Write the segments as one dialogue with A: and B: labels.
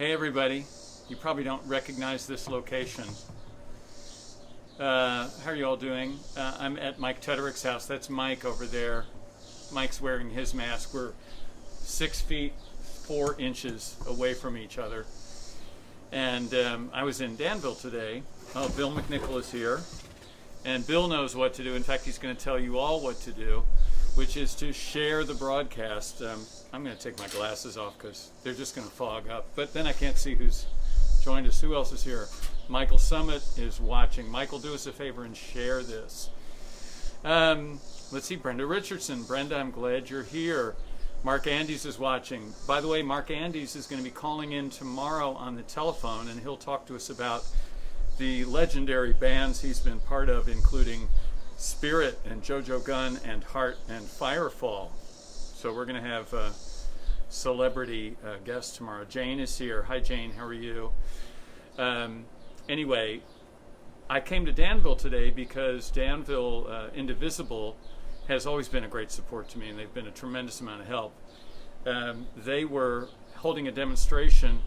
A: Hey everybody, you probably don't recognize this location. How are you all doing? I'm at Mike Tederick's house. That's Mike over there. Mike's wearing his mask. We're 6 feet 4 inches away from each other. And I was in Danville today. Oh, Bill McNichol is here. And Bill knows what to do. In fact, he's going to tell you all what to do, which is to share the broadcast. I'm going to take my glasses off because they're just going to fog up. But then I can't see who's joined us. Who else is here? Michael Summit is watching. Michael, do us a favor and share this. Let's see, Brenda Richardson. Brenda, I'm glad you're here. Mark Andes is watching. By the way, Mark Andes is going to be calling in tomorrow on the telephone, and he'll talk to us about the legendary bands he's been part of, including Spirit and Jojo Gunn and Heart and Firefall. So we're going to have a celebrity guest tomorrow. Jane is here. Hi, Jane. How are you? Anyway, I came to Danville today because Danville Indivisible has always been a great support to me, and they've been a tremendous amount of help. They were holding a demonstration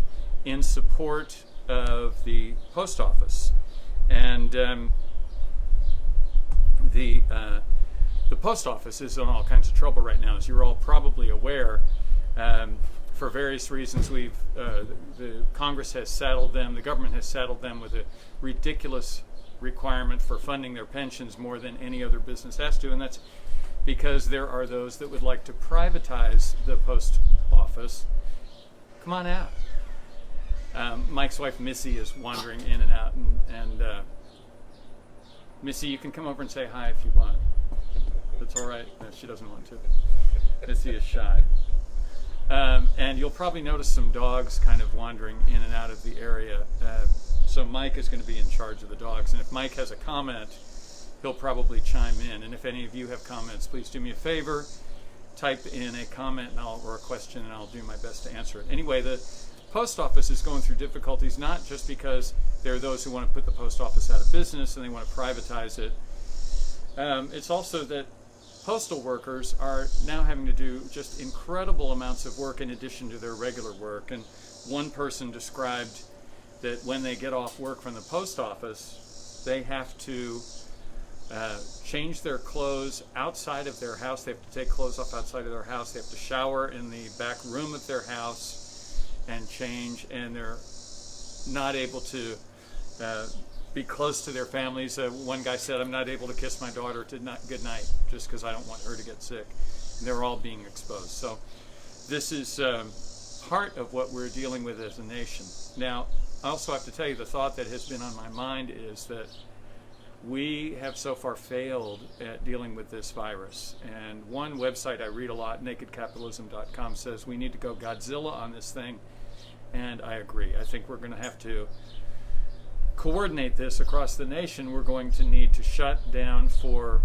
A: in support of the post office, and the post office is in all kinds of trouble right now, as you're all probably aware. For various reasons, the Congress has saddled them, the government has saddled them with a ridiculous requirement for funding their pensions more than any other business has to, and that's because there are those that would like to privatize the post office. Come on out. Mike's wife Missy is wandering in and out, and Missy, you can come over and say hi if you want. That's all right. No, she doesn't want to. Missy is shy. And you'll probably notice some dogs kind of wandering in and out of the area. So Mike is going to be in charge of the dogs. And if Mike has a comment, he'll probably chime in. And if any of you have comments, please do me a favor. Type in a comment or a question, and I'll do my best to answer it. Anyway, the post office is going through difficulties, not just because there are those who want to put the post office out of business and they want to privatize it. It's also that postal workers are now having to do just incredible amounts of work in addition to their regular work. And one person described that when they get off work from the post office, they have to change their clothes outside of their house. They have to take clothes off outside of their house. They have to shower in the back room of their house and change, and they're not able to be close to their families. One guy said, I'm not able to kiss my daughter good night just because I don't want her to get sick. And they're all being exposed. So this is part of what we're dealing with as a nation. Now, I also have to tell you, the thought that has been on my mind is that we have so far failed at dealing with this virus. And one website I read a lot, nakedcapitalism.com, says we need to go Godzilla on this thing. And I agree. I think we're going to have to coordinate this across the nation. We're going to need to shut down for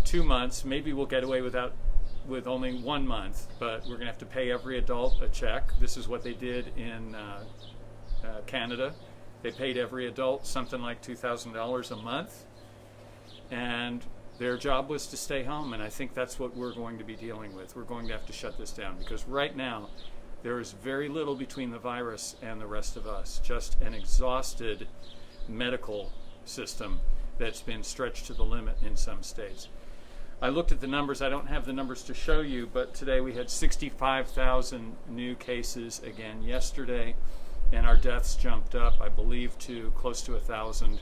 A: 2 months. Maybe we'll get away with only 1 month, but we're going to have to pay every adult a check. This is what they did in Canada. They paid every adult something like $2,000 a month, and their job was to stay home, and I think that's what we're going to be dealing with. We're going to have to shut this down because right now there is very little between the virus and the rest of us, just an exhausted medical system that's been stretched to the limit in some states. I looked at the numbers. I don't have the numbers to show you, but today we had 65,000 new cases again yesterday, and our deaths jumped up, I believe, to close to 1,000.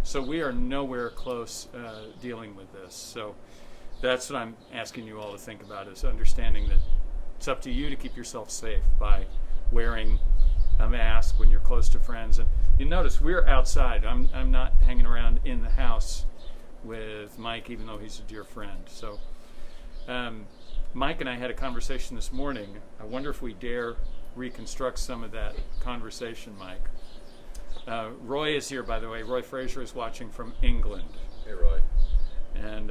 A: So we are nowhere close dealing with this. So that's what I'm asking you all to think about, is understanding that it's up to you to keep yourself safe by wearing a mask when you're close to friends. And you notice we're outside. I'm not hanging around in the house with Mike, even though he's a dear friend. So Mike and I had a conversation this morning. I wonder if we dare reconstruct some of that conversation, Mike. Roy is here, by the way. Roy Fraser is watching from England.
B: Hey, Roy.
A: And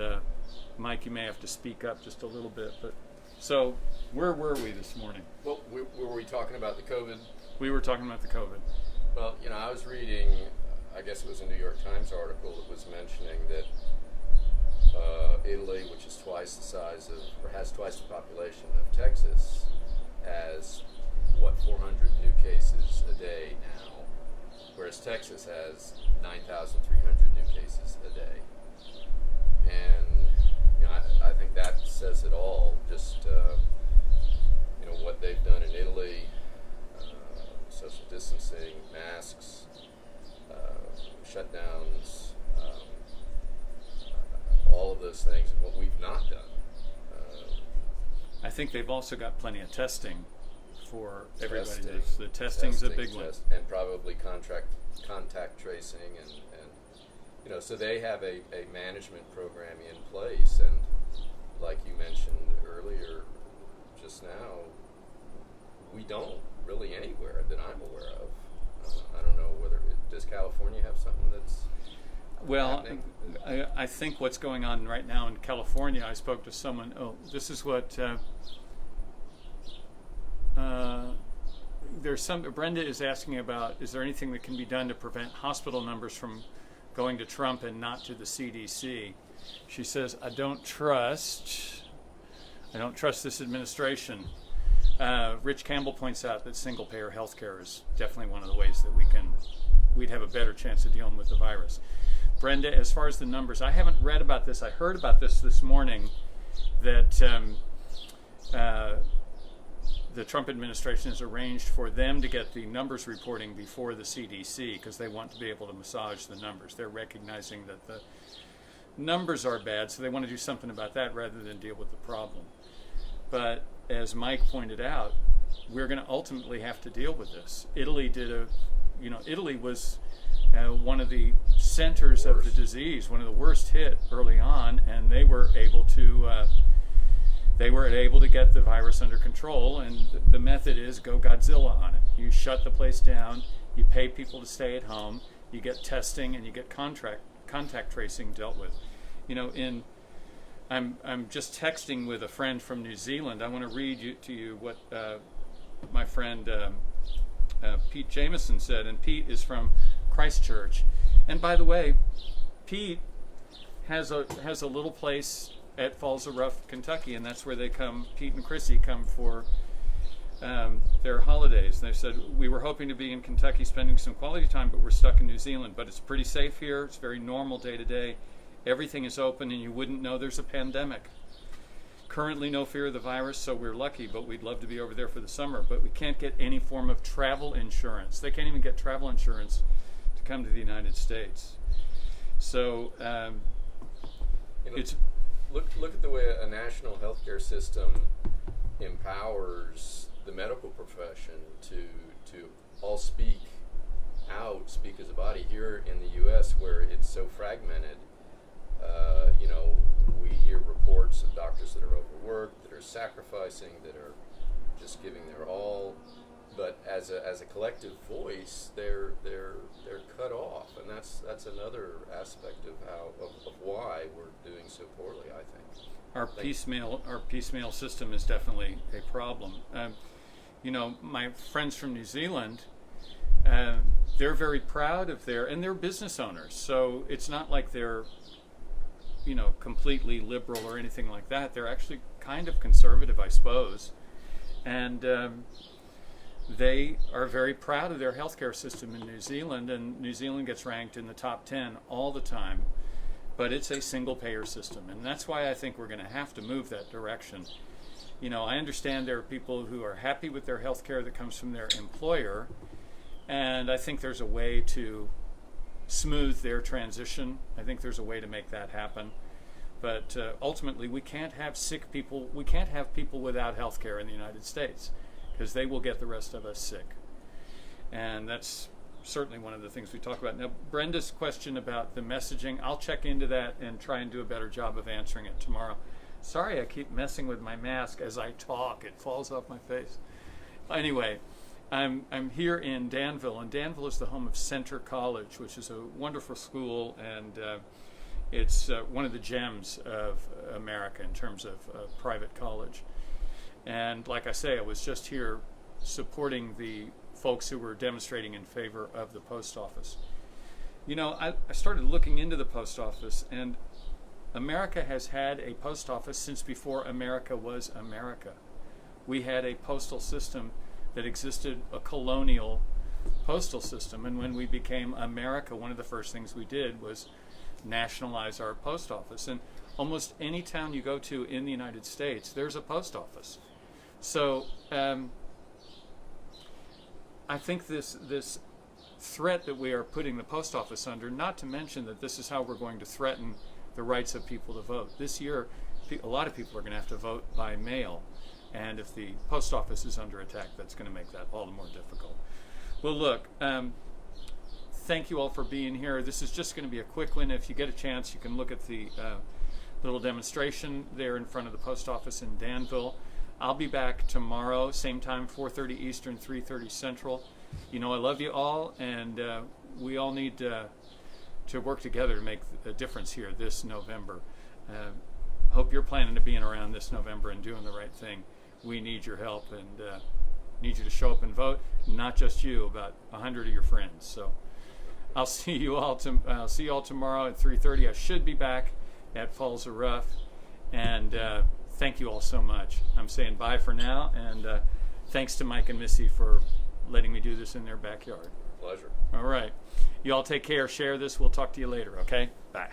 A: Mike, you may have to speak up just a little bit. But so where were we this morning?
B: Well, were we talking about the COVID?
A: We were talking about the COVID.
B: Well, I was reading, I guess it was a New York Times article that was mentioning that Italy, which is twice the size of, or has twice the population of Texas, has, 400 new whereas Texas has 9,300 new cases a day. And I think that says it all. Just what they've done in Italy, social distancing, masks, shutdowns, all of those things, and what we've not done.
A: I think they've also got plenty of testing for everybody.
B: Testing.
A: The testing's a big one,
B: and probably contact tracing, and so they have a management program in place, and like you mentioned earlier, just now, we don't really anywhere that I'm aware of. I don't know whether does California have something that's happening?
A: I think what's going on right now in California, I spoke to someone, this is what Brenda is asking about, is there anything that can be done to prevent hospital numbers from going to Trump and not to the CDC? She says, I don't trust this administration. Rich Campbell points out that single-payer health care is definitely one of the ways that we'd have a better chance of dealing with the virus. Brenda, as far as the numbers, I haven't read about this. I heard about this morning, that the Trump administration has arranged for them to get the numbers reporting before the CDC because they want to be able to massage the numbers. They're recognizing that the numbers are bad, so they want to do something about that rather than deal with the problem. But as Mike pointed out, we're going to ultimately have to deal with this. Italy was one of the centers of the disease, one of the worst hit early on, and they were able to get the virus under control. And the method is go Godzilla on it. You shut the place down, you pay people to stay at home, you get testing, and you get contact tracing dealt with. I'm just texting with a friend from New Zealand. I want to read to you what my friend Pete Jameson said, and Pete is from Christchurch. And by the way, Pete has a little place at Falls of Rough, Kentucky, and that's where they come. Pete and Chrissy come for their holidays. And they said, we were hoping to be in Kentucky spending some quality time, but we're stuck in New Zealand. But it's pretty safe here. It's very normal day to day. Everything is open, and you wouldn't know there's a pandemic. Currently no fear of the virus, so we're lucky, but we'd love to be over there for the summer. But we can't get any form of travel insurance. They can't even get travel insurance to come to the United States. So it's...
B: Look at the way a national healthcare system empowers the medical profession to all speak as a body. Here in the U.S., where it's so fragmented, we hear reports of doctors that are overworked, that are sacrificing, that are just giving their all. But as a collective voice, they're cut off, and that's another aspect of why we're doing so poorly, I think.
A: Our piecemeal system is definitely a problem. My friends from New Zealand, they're very proud of and they're business owners. So it's not like they're, completely liberal or anything like that. They're actually kind of conservative, I suppose, and they are very proud of their healthcare system in New Zealand, and New Zealand gets ranked in the top 10 all the time. But it's a single-payer system, and that's why I think we're going to have to move that direction. I understand there are people who are happy with their health care that comes from their employer, and I think there's a way to smooth their transition. I think there's a way to make that happen. But ultimately, we can't have sick people. We can't have people without health care in the United States, because they will get the rest of us sick. And that's certainly one of the things we talk about. Now, Brenda's question about the messaging, I'll check into that and try and do a better job of answering it tomorrow. Sorry, I keep messing with my mask as I talk. It falls off my face. Anyway, I'm here in Danville, and Danville is the home of Center College, which is a wonderful school, and it's one of the gems of America in terms of private college. And like I say, I was just here supporting the folks who were demonstrating in favor of the post office. I started looking into the post office, and America has had a post office since before America was America. We had a postal system that existed, a colonial postal system. And when we became America, one of the first things we did was nationalize our post office. And almost any town you go to in the United States, there's a post office. So I think this threat that we are putting the post office under, not to mention that this is how we're going to threaten the rights of people to vote. This year, a lot of people are going to have to vote by mail. And if the post office is under attack, that's going to make that all the more difficult. Well, look, thank you all for being here. This is just going to be a quick one. If you get a chance, you can look at the little demonstration there in front of the post office in Danville. I'll be back tomorrow, same time, 4:30 Eastern, 3:30 Central. You know I love you all, and we all need to work together to make a difference here this November. Hope you're planning to be around this November and doing the right thing. We need your help, and need you to show up and vote. Not just you, about 100 of your friends. So I'll see you all tomorrow at 3:30. I should be back at Falls of Rough, and thank you all so much. I'm saying bye for now, and thanks to Mike and Missy for letting me do this in their backyard.
B: Pleasure.
A: All right. You all take care. Share this. We'll talk to you later, okay? Bye.